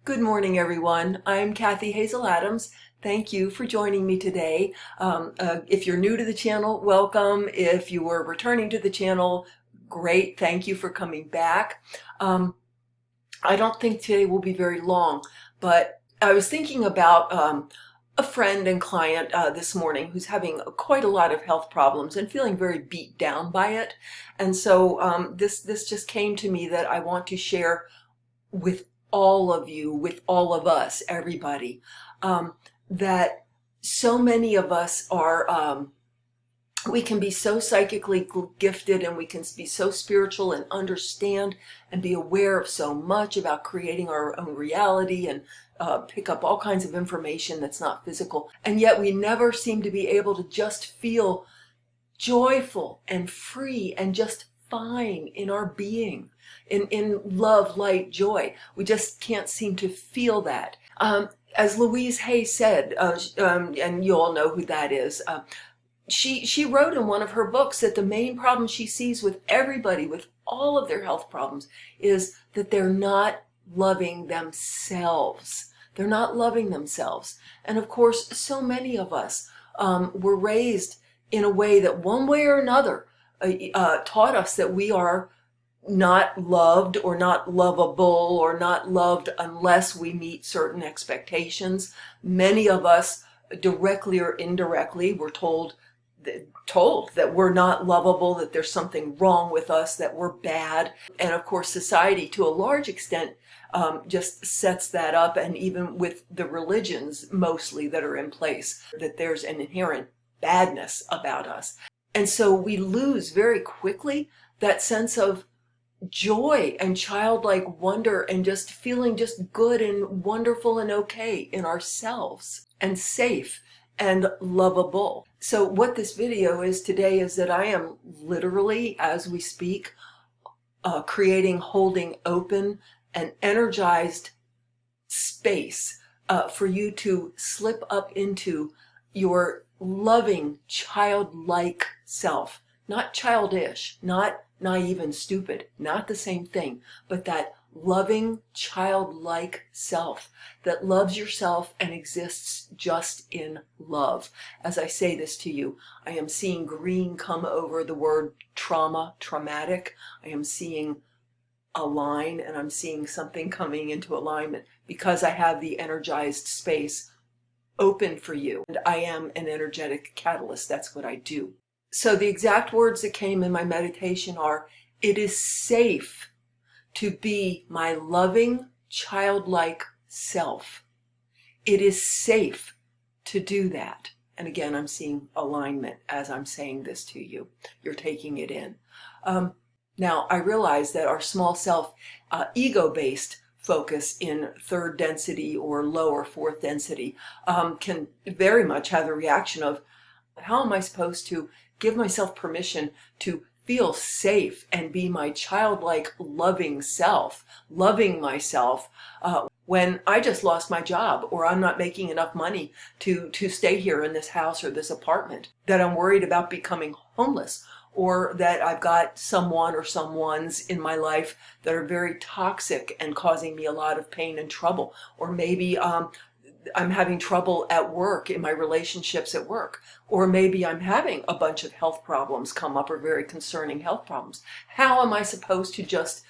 Good morning, everyone. I'm Kathy Hazel Adams. Thank you for joining me today. If you're new to the channel, welcome. If you were returning to the channel, great. Thank you for coming back. I don't think today will be very long, but I was thinking about a friend and client this morning who's having quite a lot of health problems and feeling very beat down by it. And so this just came to me that I want to share with all of you, with all of us, everybody, that so many of us are, we can be so psychically gifted and we can be so spiritual and understand and be aware of so much about creating our own reality and pick up all kinds of information that's not physical. And yet we never seem to be able to just feel joyful and free and just fine in our being, in love, light, joy. We just can't seem to feel that. As Louise Hay said, and you all know who that is, she wrote in one of her books that the main problem she sees with everybody, with all of their health problems, is that they're not loving themselves. They're not loving themselves. And of course, so many of us were raised in a way that one way or another taught us that we are not loved or not lovable or not loved unless we meet certain expectations. Many of us, directly or indirectly, were told that we're not lovable, that there's something wrong with us, that we're bad. And of course, society, to a large extent, just sets that up, and even with the religions mostly that are in place, that there's an inherent badness about us. And so we lose very quickly that sense of joy and childlike wonder and just feeling just good and wonderful and okay in ourselves and safe and lovable. So what this video is today is that I am literally, as we speak, creating, holding open an energized space for you to slip up into your loving, childlike self. Not childish, not naive and stupid, not the same thing, but that loving, childlike self that loves yourself and exists just in love. As I say this to you, I am seeing green come over the word trauma, traumatic. I am seeing a line, and I'm seeing something coming into alignment because I have the energized space open for you. And I am an energetic catalyst. That's what I do. So the exact words that came in my meditation are, it is safe to be my loving, childlike self. It is safe to do that. And again, I'm seeing alignment as I'm saying this to you. You're taking it in. Now, I realize that our small self, ego-based focus in third density or lower fourth density can very much have the reaction of, how am I supposed to give myself permission to feel safe and be my childlike loving self, loving myself, when I just lost my job, or I'm not making enough money to stay here in this house or this apartment, that I'm worried about becoming homeless, or that I've got someone or someones in my life that are very toxic and causing me a lot of pain and trouble, or maybe I'm having trouble at work in my relationships at work, or maybe I'm having a bunch of health problems come up, or very concerning health problems. How am I supposed to just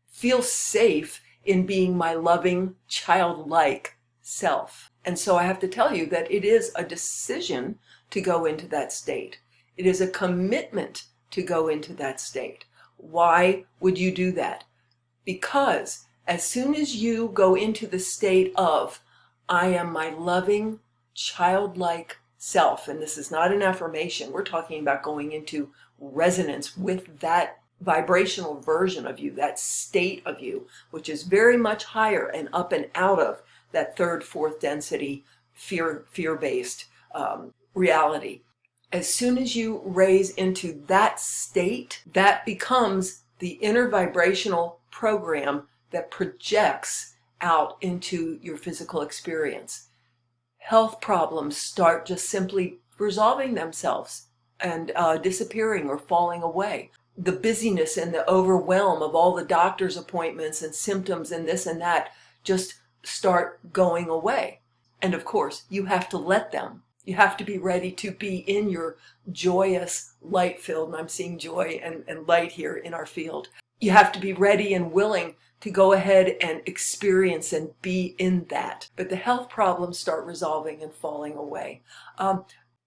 feel safe in being my loving, childlike self? And so I have to tell you that it is a decision to go into that state. It is a commitment to go into that state. Why would you do that? Because as soon as you go into the state of, I am my loving, childlike self, and this is not an affirmation, we're talking about going into resonance with that vibrational version of you, that state of you, which is very much higher and up and out of that third, fourth density, fear-based reality. As soon as you raise into that state, that becomes the inner vibrational program that projects out into your physical experience. Health problems start just simply resolving themselves and disappearing or falling away. The busyness and the overwhelm of all the doctor's appointments and symptoms and this and that just start going away. And of course, you have to let them. You have to be ready to be in your joyous light field. And I'm seeing joy and light here in our field. You have to be ready and willing to go ahead and experience and be in that. But the health problems start resolving and falling away.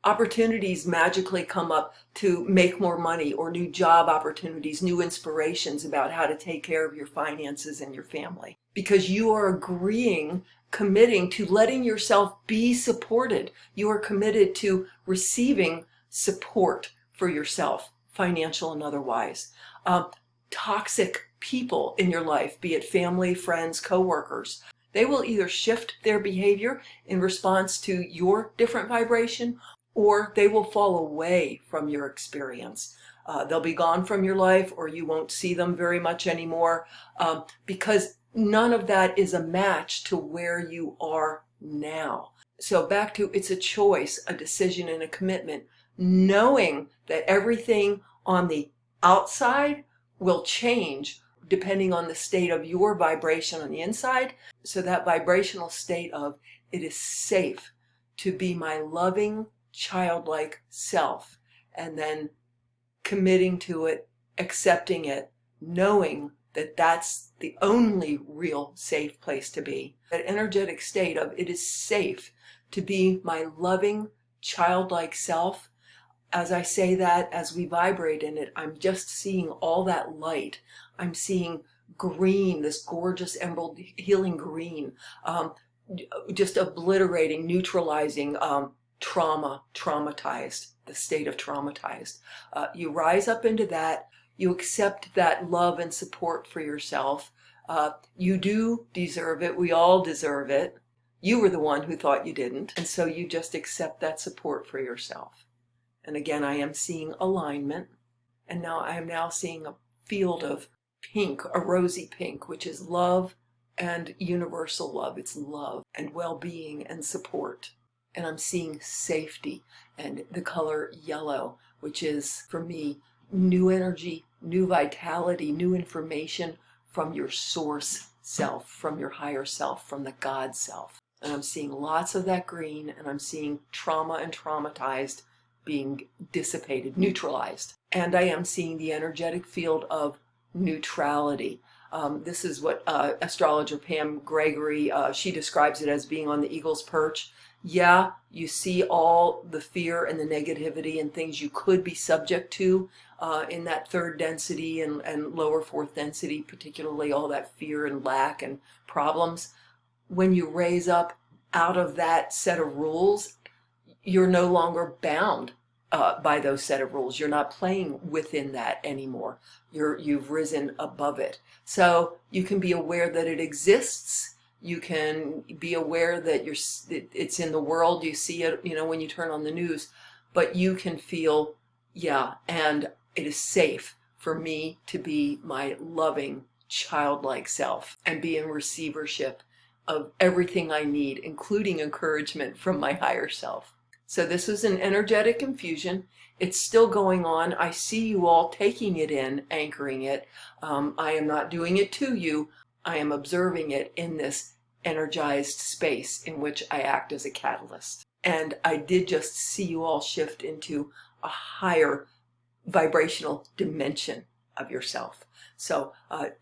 Opportunities magically come up to make more money, or new job opportunities, new inspirations about how to take care of your finances and your family. Because you are committing to letting yourself be supported. You are committed to receiving support for yourself, financial and otherwise. Toxic people in your life, be it family, friends, coworkers, they will either shift their behavior in response to your different vibration, or they will fall away from your experience. They'll be gone from your life, or you won't see them very much anymore, because none of that is a match to where you are now. So back to, it's a choice, a decision, and a commitment, knowing that everything on the outside will change depending on the state of your vibration on the inside. So that vibrational state of, it is safe to be my loving, childlike self, and then committing to it, accepting it, knowing that that's the only real safe place to be. That energetic state of, it is safe to be my loving, childlike self. As I say that, as we vibrate in it, I'm just seeing all that light. I'm seeing green, this gorgeous emerald healing green, just obliterating, neutralizing traumatized, the state of traumatized. You rise up into that. You accept that love and support for yourself. You do deserve it. We all deserve it. You were the one who thought you didn't. And so you just accept that support for yourself. And again, I am seeing alignment. And now I am now seeing a field of pink, a rosy pink, which is love and universal love. It's love and well-being and support. And I'm seeing safety, and the color yellow, which is, for me, new energy, new vitality, new information from your source self, from your higher self, from the God self. And I'm seeing lots of that green, and I'm seeing trauma and traumatized being dissipated, neutralized. And I am seeing the energetic field of neutrality. This is what astrologer Pam Gregory, she describes it as being on the eagle's perch. Yeah, you see all the fear and the negativity and things you could be subject to in that third density and lower fourth density, particularly all that fear and lack and problems. When you raise up out of that set of rules, you're no longer bound by those set of rules. You're not playing within that anymore. You've risen above it. So you can be aware that it exists. You can be aware that it's in the world. You see it, when you turn on the news, but you can feel, yeah, and it is safe for me to be my loving, childlike self and be in receivership of everything I need, including encouragement from my higher self. So this is an energetic infusion. It's still going on. I see you all taking it in, anchoring it. I am not doing it to you. I am observing it in this energized space in which I act as a catalyst. And I did just see you all shift into a higher vibrational dimension of yourself. So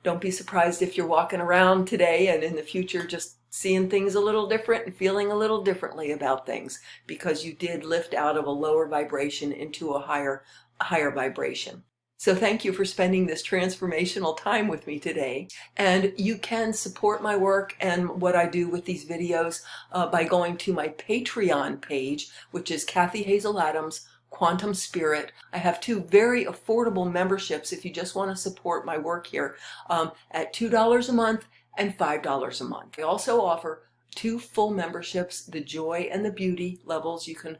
don't be surprised if you're walking around today and in the future just seeing things a little different and feeling a little differently about things, because you did lift out of a lower vibration into a higher vibration. So thank you for spending this transformational time with me today. And you can support my work and what I do with these videos by going to my Patreon page, which is Kathy Hazel Adams, Quantum Spirit. I have 2 very affordable memberships if you just want to support my work here at $2 a month and $5 a month. I also offer 2 full memberships, the Joy and the Beauty levels. You can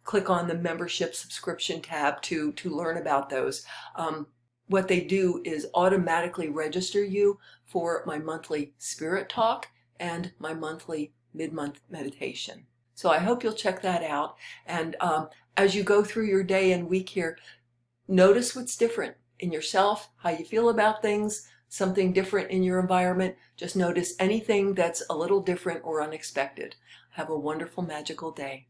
click on the membership subscription tab to learn about those. What they do is automatically register you for my monthly spirit talk and my monthly mid-month meditation. So I hope you'll check that out. And as you go through your day and week here, notice what's different in yourself, how you feel about things, something different in your environment. Just notice anything that's a little different or unexpected. Have a wonderful, magical day.